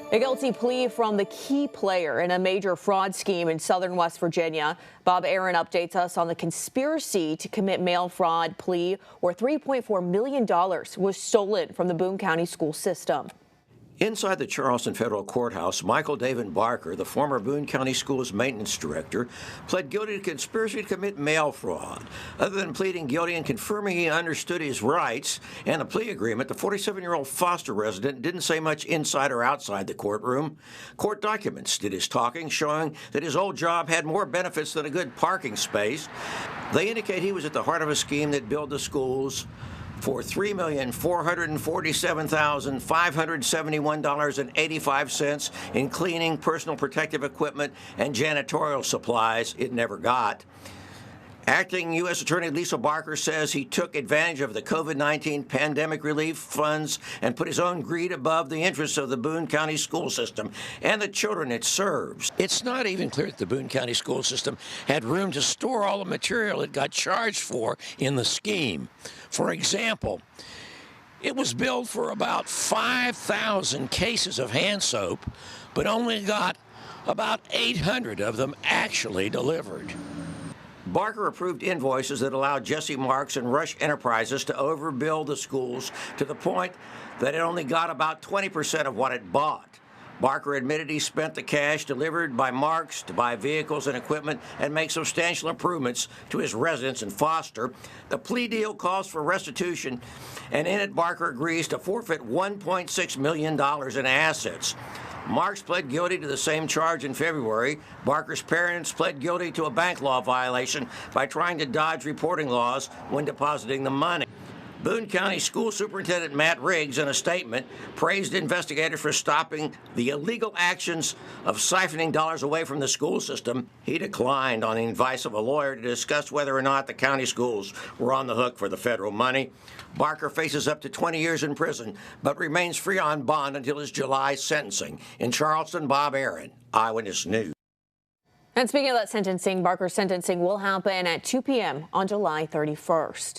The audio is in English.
A guilty plea from the key player in a major fraud scheme in southern West Virginia. Bob Aaron updates us on the conspiracy to commit mail fraud plea where $3.4 million was stolen from the Boone County school system. Inside the Charleston Federal Courthouse, Michael David Barker, the former Boone County Schools maintenance director, pled guilty to conspiracy to commit mail fraud. Other than pleading guilty and confirming he understood his rights and a plea agreement, the 47-year-old Foster resident didn't say much inside or outside the courtroom. Court documents did his talking, showing that his old job had more benefits than a good parking space. They indicate he was at the heart of a scheme that billed the schools for $3,447,571.85 in cleaning, personal protective equipment, and janitorial supplies it never got. Acting U.S. Attorney Lisa Barker says he took advantage of the COVID-19 pandemic relief funds and put his own greed above the interests of the Boone County school system and the children it serves. It's not even clear that the Boone County school system had room to store all the material it got charged for in the scheme. For example, it was billed for about 5,000 cases of hand soap, but only got about 800 of them actually delivered. Barker approved invoices that allowed Jesse Marks and Rush Enterprises to overbill the schools to the point that it only got about 20% of what it bought. Barker admitted he spent the cash delivered by Marks to buy vehicles and equipment and make substantial improvements to his residence in Foster. The plea deal calls for restitution, and in it Barker agrees to forfeit $1.6 million in assets. Marks pled guilty to the same charge in February. Barker's parents pled guilty to a bank law violation by trying to dodge reporting laws when depositing the money. Boone County School Superintendent Matt Riggs, in a statement, praised investigators for stopping the illegal actions of siphoning dollars away from the school system. He declined, on the advice of a lawyer, to discuss whether or not the county schools were on the hook for the federal money. Barker faces up to 20 years in prison, but remains free on bond until his July sentencing. In Charleston, Bob Aaron, Eyewitness News. And speaking of that sentencing, Barker's sentencing will happen at 2 p.m. on July 31st.